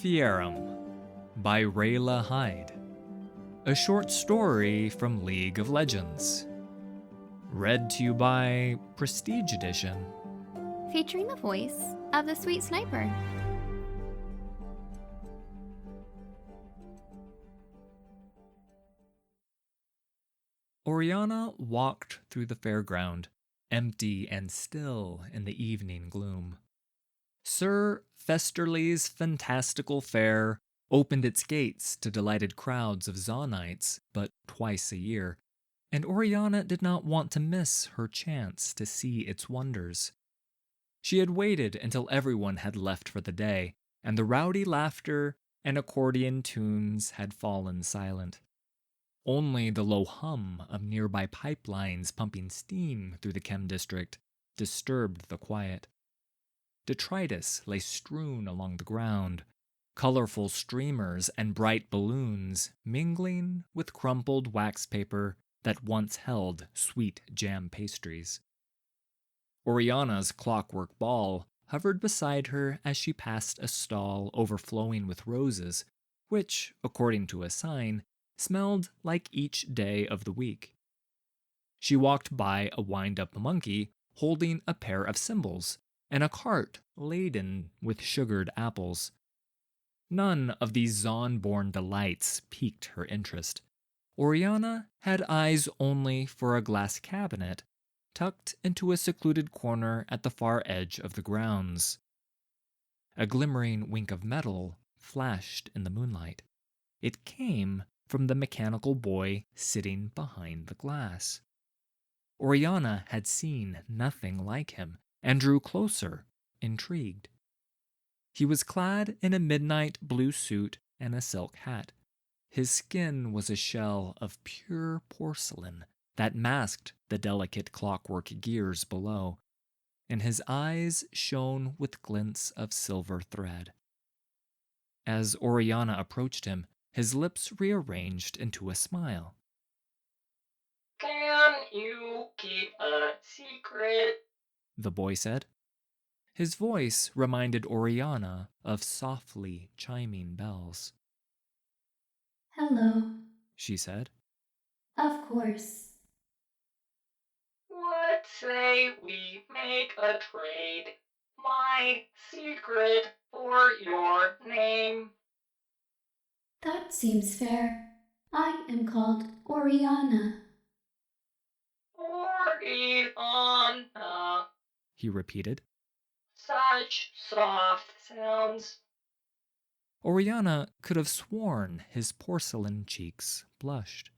Fieram by Rayla Heide. A short story from League of Legends. Read to you by Prestige Edition. Featuring the voice of the Sweet Sniper. Orianna walked through the fairground, empty and still in the evening gloom. Sir Festerly's fantastical fair opened its gates to delighted crowds of Zonites but twice a year, and Orianna did not want to miss her chance to see its wonders. She had waited until everyone had left for the day, and the rowdy laughter and accordion tunes had fallen silent. Only the low hum of nearby pipelines pumping steam through the chem district disturbed the quiet. Detritus lay strewn along the ground, colorful streamers and bright balloons mingling with crumpled wax paper that once held sweet jam pastries. Orianna's clockwork ball hovered beside her as she passed a stall overflowing with roses, which, according to a sign, smelled like each day of the week. She walked by a wind-up monkey holding a pair of cymbals and a cart laden with sugared apples. None of these Zon-born delights piqued her interest. Orianna had eyes only for a glass cabinet tucked into a secluded corner at the far edge of the grounds. A glimmering wink of metal flashed in the moonlight. It came from the mechanical boy sitting behind the glass. Orianna had seen nothing like him and drew closer, intrigued. He was clad in a midnight blue suit and a silk hat. His skin was a shell of pure porcelain that masked the delicate clockwork gears below, and his eyes shone with glints of silver thread. As Orianna approached him, his lips rearranged into a smile. "Can you keep a secret?" the boy said. His voice reminded Orianna of softly chiming bells. "Hello," she said. "Of course." "What say we make a trade? My secret for your name." "That seems fair. I am called Orianna." "Orianna," he repeated. such soft sounds. Orianna could have sworn his porcelain cheeks blushed.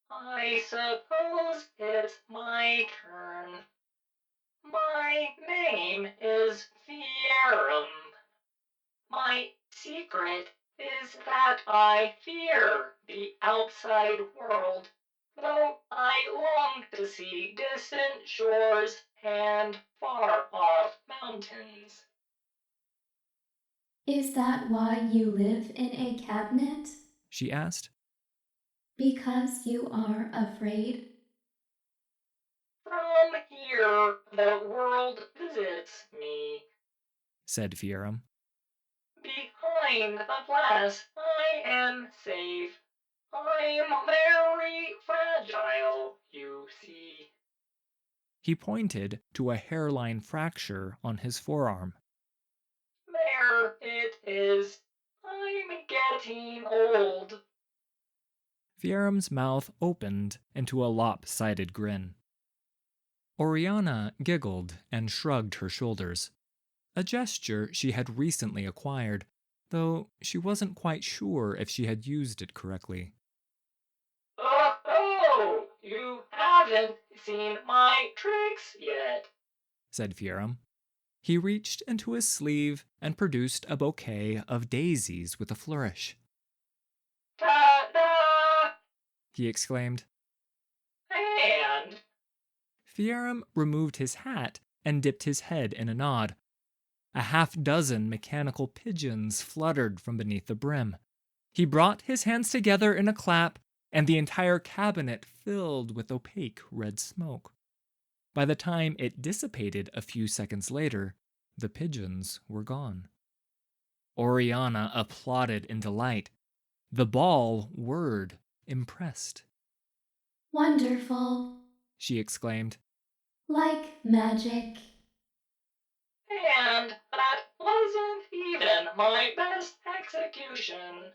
"I suppose it's my turn. My name is Fieram. My secret is that I fear the outside world, though I long to see distant shores and far-off mountains." "Is that why you live in a cabinet? She asked. Because you are afraid?" "From here the world visits me. Said Fieram. Behind the glass I am safe. I'm very fragile, you see." He pointed to a hairline fracture on his forearm. "There it is. I'm getting old." Fieram's mouth opened into a lopsided grin. Orianna giggled and shrugged her shoulders, a gesture she had recently acquired, though she wasn't quite sure if she had used it correctly. "Oh, you haven't seen my tricks yet," said Fieram. He reached into his sleeve and produced a bouquet of daisies with a flourish. "Ta-da!" he exclaimed. "And Fieram removed his hat and dipped his head in a nod. A half-dozen mechanical pigeons fluttered from beneath the brim. He brought his hands together in a clap, and the entire cabinet filled with opaque red smoke. By the time it dissipated a few seconds later, the pigeons were gone. Orianna applauded in delight. The ball word impressed. Wonderful. She exclaimed. Like magic. And that wasn't even my best execution.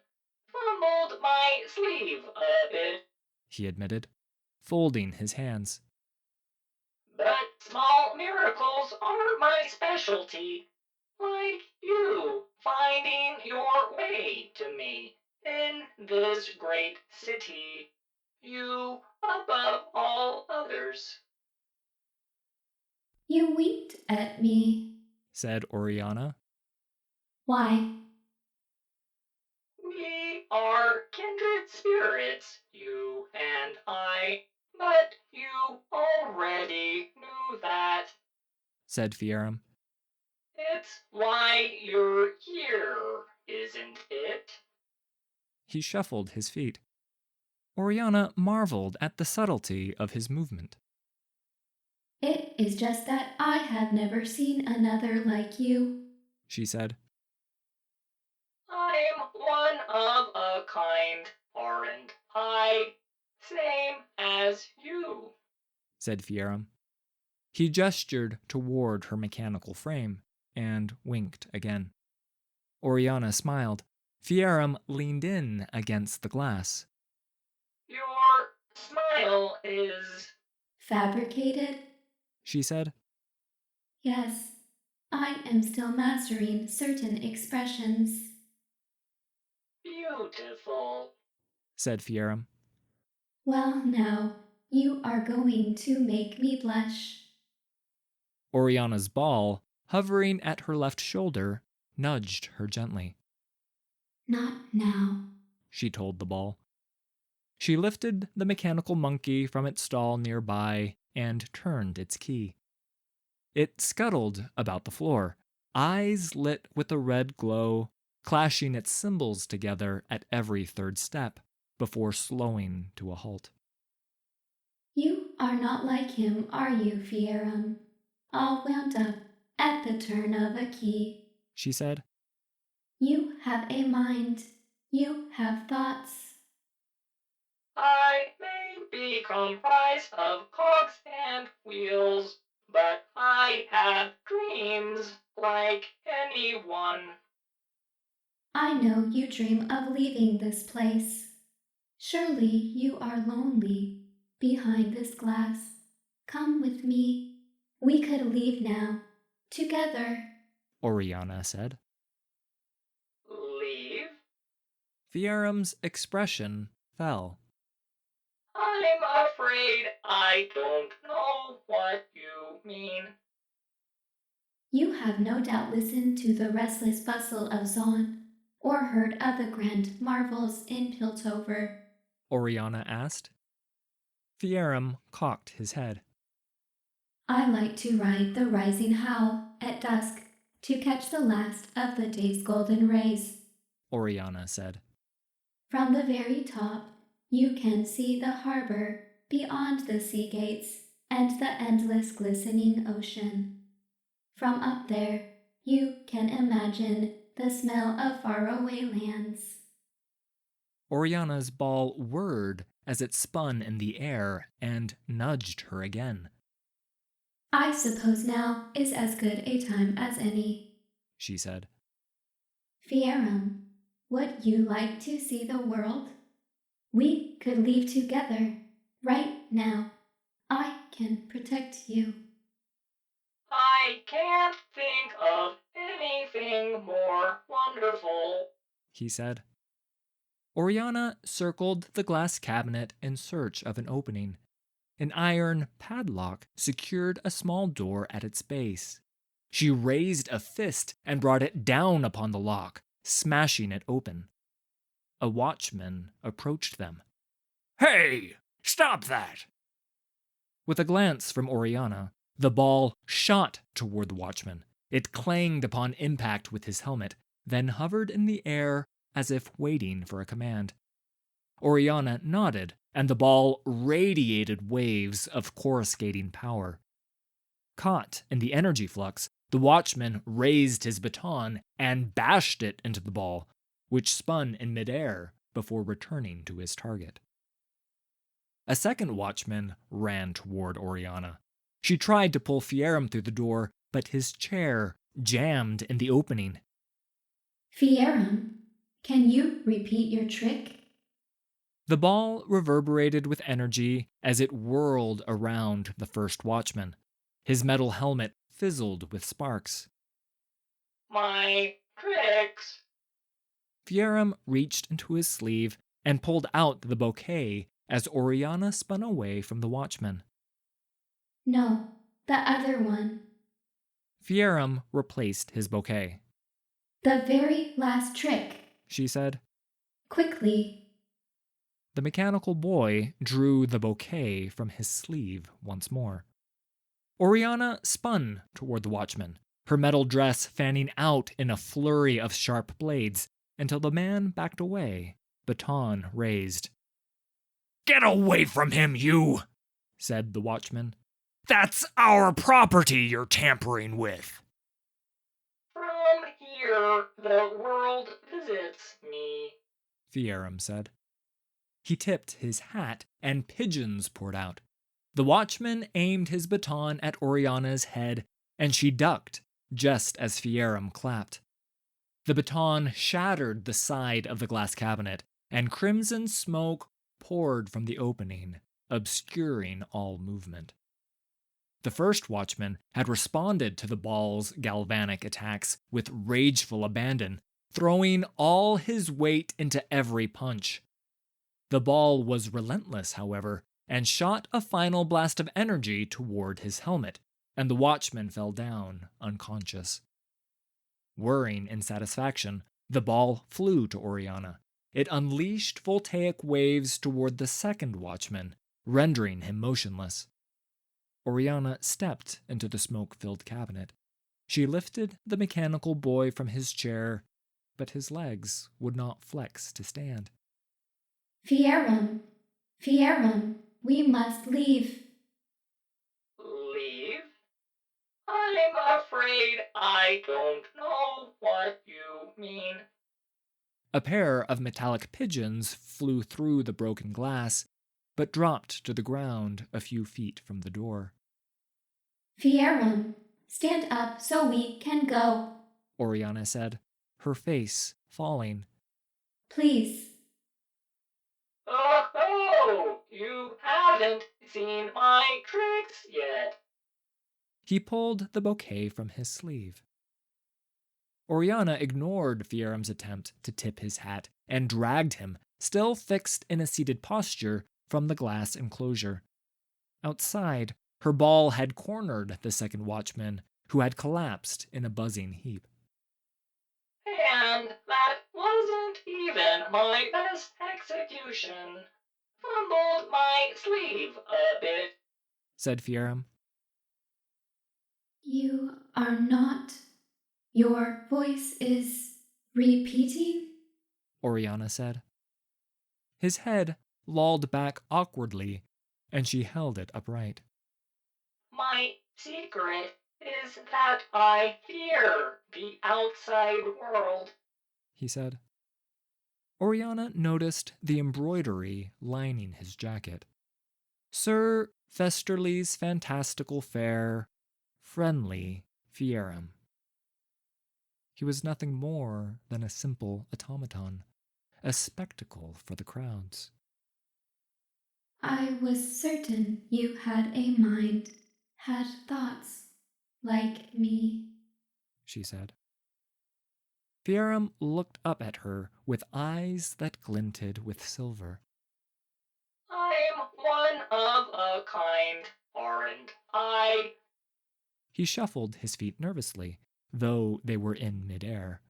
Fumbled my sleeve a bit, He admitted, folding his hands. but small miracles are my specialty. Like you finding your way to me in this great city. You above all others. You winked at me. Said Orianna. Why? We are kindred spirits, you and I, but you already knew that. Said Fieram. It's why you're here, isn't it? He shuffled his feet. Orianna marveled at the subtlety of his movement. It is just that I have never seen another like you. She said. I'm one of a kind, aren't I? Same as you. Said Fieram. He gestured toward her mechanical frame and winked again. Orianna smiled. Fieram leaned in against the glass. Your smile is... Fabricated? She said. Yes, I am still mastering certain expressions. beautiful. Said Fieram. Well, now, you are going to make me blush. Orianna's ball, hovering at her left shoulder, nudged her gently. Not now. She told the ball. She lifted the mechanical monkey from its stall nearby and turned its key. It scuttled about the floor, eyes lit with a red glow, clashing its cymbals together at every third step before slowing to a halt. You are not like him, are you, Fieram? All wound up at the turn of a key. She said. You have a mind. You have thoughts. I may be comprised of cogs and wheels, but I have dreams like anyone. I know you dream of leaving this place. Surely you are lonely behind this glass. Come with me. We could leave now, together. Orianna said. Leave? Fieram's expression fell. I'm afraid I don't know what you mean. You have no doubt listened to the restless bustle of Zon, or heard of the grand marvels in Piltover. Orianna asked. Fieram cocked his head. I like to ride the rising howl at dusk to catch the last of the day's golden rays. Orianna said. From the very top, you can see the harbor beyond the sea gates and the endless glistening ocean. From up there, you can imagine the smell of faraway lands. Orianna's ball whirred as it spun in the air and nudged her again. I suppose now is as good a time as any, She said. Fieram, would you like to see the world? We could leave together, right now. I can protect you. I can't think of anything more wonderful. He said. Orianna circled the glass cabinet in search of an opening. An iron padlock secured a small door at its base. She raised a fist and brought it down upon the lock, smashing it open. A watchman approached them. "Hey! Stop that!" With a glance from Orianna, the ball shot toward the watchman. It clanged upon impact with his helmet, then hovered in the air as if waiting for a command. Orianna nodded, and the ball radiated waves of coruscating power. Caught in the energy flux, The watchman raised his baton and bashed it into the ball, which spun in midair before returning to his target. A second watchman ran toward Orianna. She tried to pull Fieram through the door, but his chair jammed in the opening. Fieram, can you repeat your trick? The ball reverberated with energy as it whirled around the first watchman. His metal helmet fizzled with sparks. My tricks. Fieram reached into his sleeve and pulled out the bouquet as Orianna spun away from the watchman. No, the other one. Fieram replaced his bouquet. The very last trick. She said. Quickly. The mechanical boy drew the bouquet from his sleeve once more. Orianna spun toward the watchman, her metal dress fanning out in a flurry of sharp blades until the man backed away, baton raised. "Get away from him, you!" said the watchman. "That's our property you're tampering with." From here, the world visits me, Fieram said. He tipped his hat, and pigeons poured out. The watchman aimed his baton at Orianna's head, and she ducked just as Fieram clapped. The baton shattered the side of the glass cabinet, and crimson smoke poured from the opening, obscuring all movement. The first watchman had responded to the ball's galvanic attacks with rageful abandon, throwing all his weight into every punch. The ball was relentless, however, and shot a final blast of energy toward his helmet, and the watchman fell down, unconscious. Whirring in satisfaction, the ball flew to Orianna. It unleashed voltaic waves toward the second watchman, rendering him motionless. Orianna stepped into the smoke-filled cabinet. She lifted the mechanical boy from his chair, but his legs would not flex to stand. Fieram, we must leave. Leave? I'm afraid I don't know what you mean. A pair of metallic pigeons flew through the broken glass, but dropped to the ground a few feet from the door. Fieram, stand up so we can go, Orianna said, her face falling. Please. Oh, you haven't seen my tricks yet. He pulled the bouquet from his sleeve. Orianna ignored Fieram's attempt to tip his hat and dragged him, still fixed in a seated posture, from the glass enclosure. Outside, her ball had cornered the second watchman, who had collapsed in a buzzing heap. And that wasn't even my best execution. Fumbled my sleeve a bit, said Fieram. You are not. Your voice is repeating? Orianna said. His head lolled back awkwardly, and she held it upright. My secret is that I fear the outside world, he said. Orianna noticed the embroidery lining his jacket. Sir Festerly's fantastical fair, friendly Fieram. He was nothing more than a simple automaton, a spectacle for the crowds. I was certain you had a mind, had thoughts, like me, she said. Fieram looked up at her with eyes that glinted with silver. I'm one of a kind, aren't I? He shuffled his feet nervously, though they were in midair.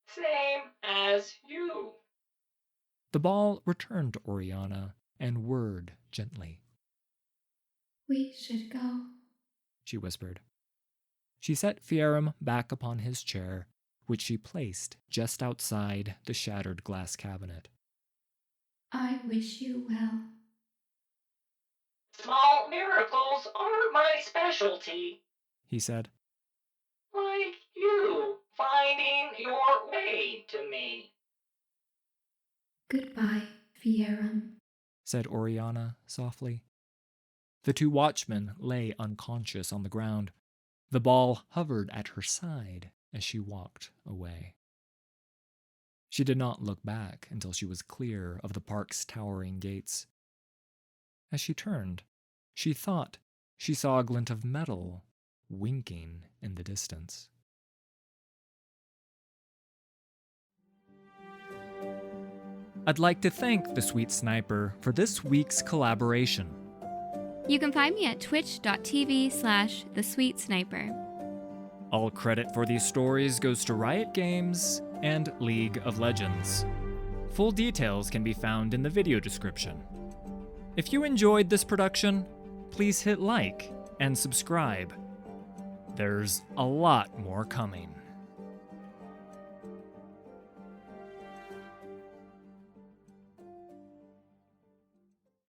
Same as you. The ball returned to Orianna and whirred gently. We should go, she whispered. She set Fieram back upon his chair, which she placed just outside the shattered glass cabinet. I wish you well. Small miracles are my specialty, he said. like you finding your way to me. Goodbye, Fieram, said Orianna softly. The two watchmen lay unconscious on the ground. The ball hovered at her side as she walked away. She did not look back until she was clear of the park's towering gates. As she turned, she thought she saw a glint of metal winking in the distance. I'd like to thank the Sweet Sniper for this week's collaboration. You can find me at twitch.tv/thesweetsniper. All credit for these stories goes to Riot Games and League of Legends. Full details can be found in the video description. If you enjoyed this production, please hit like and subscribe. There's a lot more coming.